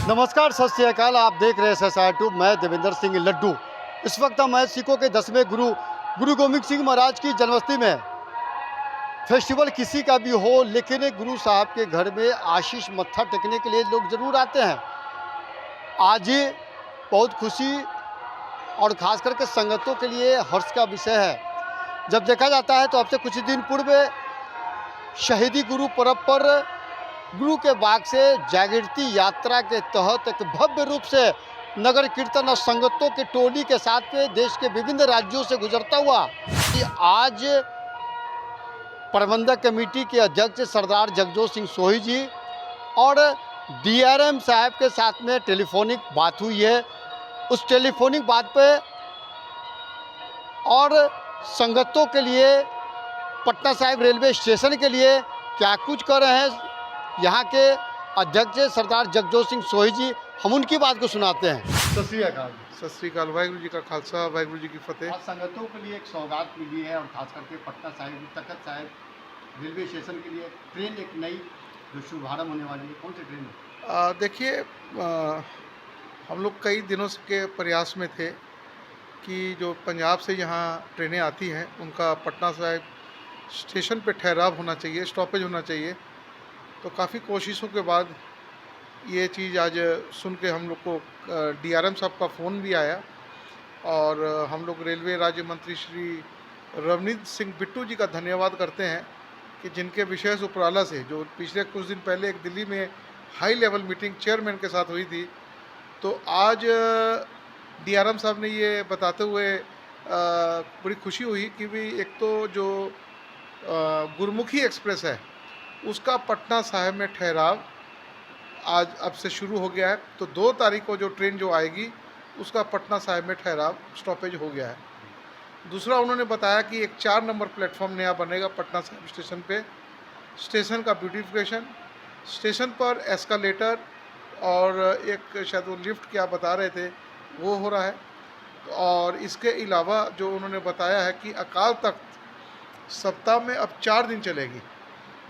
नमस्कार, सत श्री अकाल। आप देख रहे हैं SSR2। मैं देवेंद्र सिंह लड्डू। इस वक्त मैं सिखों के 10वें गुरु गोविंद सिंह महाराज की जन्मस्थली में। फेस्टिवल किसी का भी हो, लेकिन गुरु साहब के घर में आशीष मत्था टेकने के लिए लोग ज़रूर आते हैं। आज बहुत खुशी और ख़ास करके संगतों के लिए हर्ष का विषय है। जब देखा जाता है तो अब से कुछ दिन पूर्व शहीदी गुरु पर्व पर गुरु के बाग से जागृति यात्रा के तहत एक भव्य रूप से नगर कीर्तन और संगतों के टोली के साथ में देश के विभिन्न राज्यों से गुजरता हुआ कि आज प्रबंधक कमेटी के अध्यक्ष सरदार जगजोत सिंह सोही जी और DRM साहब के साथ में टेलीफोनिक बात हुई है। उस टेलीफोनिक बात पे और संगतों के लिए पटना साहिब रेलवे स्टेशन के लिए क्या कुछ कर रहे हैं यहाँ के अध्यक्ष सरदार जगजोत सिंह सोही जी, हम उनकी बात को सुनाते हैं। सत श्री अकाल। सत श्री अकाल। वाहिगुरू जी का खालसा, वाहिगुरू जी की फतेह। आज संगतों के लिए एक सौगात मिली है और खास करके पटना साहिब तखत साहिब रेलवे स्टेशन के लिए ट्रेन एक नई जो शुभारम्भ होने वाली है। कौन सी ट्रेन है? देखिए, हम लोग कई दिनों के प्रयास में थे कि जो पंजाब से यहाँ ट्रेनें आती हैं उनका पटना साहिब स्टेशन पे ठहराव होना चाहिए, स्टॉपेज होना चाहिए। तो काफ़ी कोशिशों के बाद ये चीज़ आज सुन के हम लोग को DRM साहब का फ़ोन भी आया और हम लोग रेलवे राज्य मंत्री श्री रवनीत सिंह बिट्टू जी का धन्यवाद करते हैं कि जिनके विशेष उपराला से जो पिछले कुछ दिन पहले एक दिल्ली में हाई लेवल मीटिंग चेयरमैन के साथ हुई थी, तो आज DRM साहब ने ये बताते हुए बड़ी खुशी हुई कि भी एक तो जो गुरुमुखी एक्सप्रेस है उसका पटना साहिब में ठहराव आज अब से शुरू हो गया है। तो 2 तारीख को जो ट्रेन जो आएगी उसका पटना साहिब में ठहराव स्टॉपेज हो गया है। दूसरा उन्होंने बताया कि एक 4 नंबर प्लेटफॉर्म नया बनेगा पटना साहिब स्टेशन पे। स्टेशन का ब्यूटिफिकेशन, स्टेशन पर एस्कालेटर और एक शायद वो लिफ्ट क्या बता रहे थे वो हो रहा है। और इसके अलावा जो उन्होंने बताया है कि अकाल तख्त सप्ताह में अब 4 दिन चलेगी।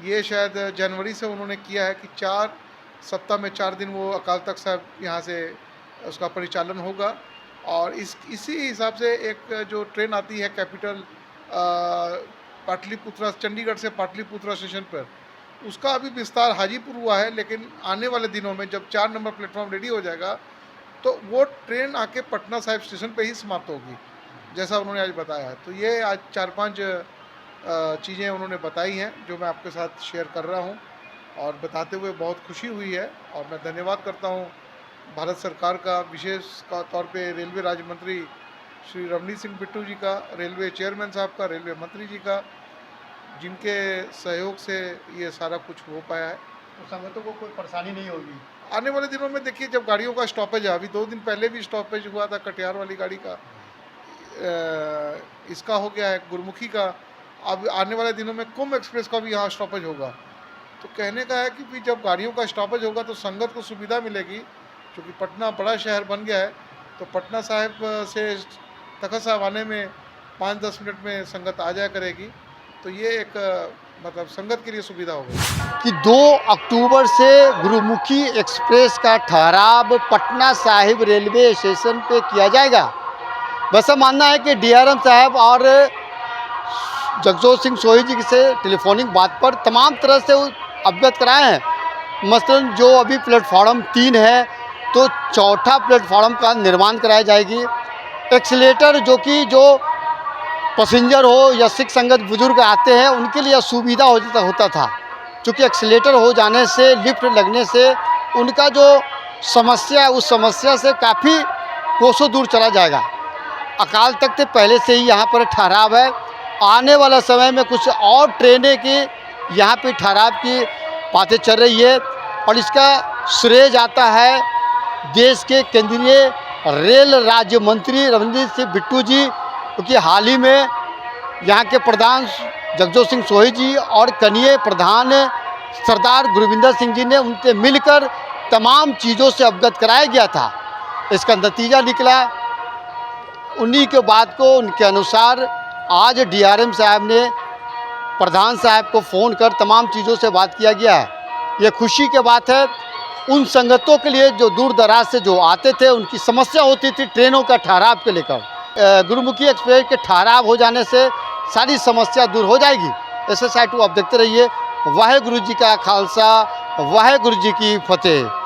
ये शायद जनवरी से उन्होंने किया है कि 4 सप्ताह में 4 दिन वो अकाल तख्त साहब यहाँ से उसका परिचालन होगा। और इसी हिसाब से एक जो ट्रेन आती है कैपिटल पाटलिपुत्रा, चंडीगढ़ से पाटलिपुत्रा स्टेशन पर, उसका अभी विस्तार हाजीपुर हुआ है। लेकिन आने वाले दिनों में जब 4 नंबर प्लेटफॉर्म रेडी हो जाएगा तो वो ट्रेन आके पटना साहिब स्टेशन पे ही समाप्त होगी, जैसा उन्होंने आज बताया है। तो ये आज 4-5 चीज़ें उन्होंने बताई हैं जो मैं आपके साथ शेयर कर रहा हूं और बताते हुए बहुत खुशी हुई है। और मैं धन्यवाद करता हूं भारत सरकार का, विशेष तौर पे रेलवे राज्य मंत्री श्री रवनीत सिंह बिट्टू जी का, रेलवे चेयरमैन साहब का, रेलवे मंत्री जी का, जिनके सहयोग से ये सारा कुछ हो पाया है। तो संगतों को कोई परेशानी नहीं होगी आने वाले दिनों में। देखिए, जब गाड़ियों का स्टॉपेज है, अभी 2 दिन पहले भी स्टॉपेज हुआ था कटिहार वाली गाड़ी का, इसका हो गया है गुरुमुखी का। अब आने वाले दिनों में कुंभ एक्सप्रेस का भी यहाँ स्टॉपेज होगा। तो कहने का है कि भी जब गाड़ियों का स्टॉपेज होगा तो संगत को सुविधा मिलेगी, क्योंकि पटना बड़ा शहर बन गया है। तो पटना साहिब से तखत साहिब आने में 5-10 मिनट में संगत आ जाया करेगी। तो ये एक मतलब संगत के लिए सुविधा होगी कि 2 अक्टूबर से गुरुमुखी एक्सप्रेस का ठहराव पटना साहिब रेलवे स्टेशन पे किया जाएगा। वैसा मानना है कि DRM साहब और जगजोत सिंह सोही जी से टेलीफोनिक बात पर तमाम तरह से अवगत कराए हैं। मसलन जो अभी प्लेटफॉर्म 3 है तो 4था प्लेटफॉर्म का निर्माण कराया जाएगी। एक्सीलेटर जो कि जो पैसेंजर हो या सिख संगत बुजुर्ग आते हैं उनके लिए सुविधा होता था, क्योंकि एक्सीलेटर हो जाने से, लिफ्ट लगने से उनका जो समस्या है उस समस्या से काफ़ी कोसों दूर चला जाएगा। अकाल तख्त पहले से ही यहाँ पर ठहराव है। आने वाला समय में कुछ और ट्रेनें की यहाँ पे ठहराव की बातें चल रही है और इसका श्रेय जाता है देश के केंद्रीय रेल राज्य मंत्री रवनीत सिंह बिट्टू जी, क्योंकि हाल ही में यहाँ के प्रधान जगजोत सिंह सोही जी और कनीय प्रधान सरदार गुरविंदर सिंह जी ने उनसे मिलकर तमाम चीज़ों से अवगत कराया गया था। इसका नतीजा निकला। उन्हीं के बात को उनके अनुसार आज DRM साहब ने प्रधान साहब को फ़ोन कर तमाम चीज़ों से बात किया गया है। ये खुशी की बात है उन संगतों के लिए जो दूर दराज से जो आते थे, उनकी समस्या होती थी ट्रेनों का ठहराव के लेकर। गुरुमुखी एक्सप्रेस के ठहराव हो जाने से सारी समस्या दूर हो जाएगी। SSI 2 आप देखते रहिए। वाहेगुरु जी का खालसा, वाहेगुरु जी की फतेह।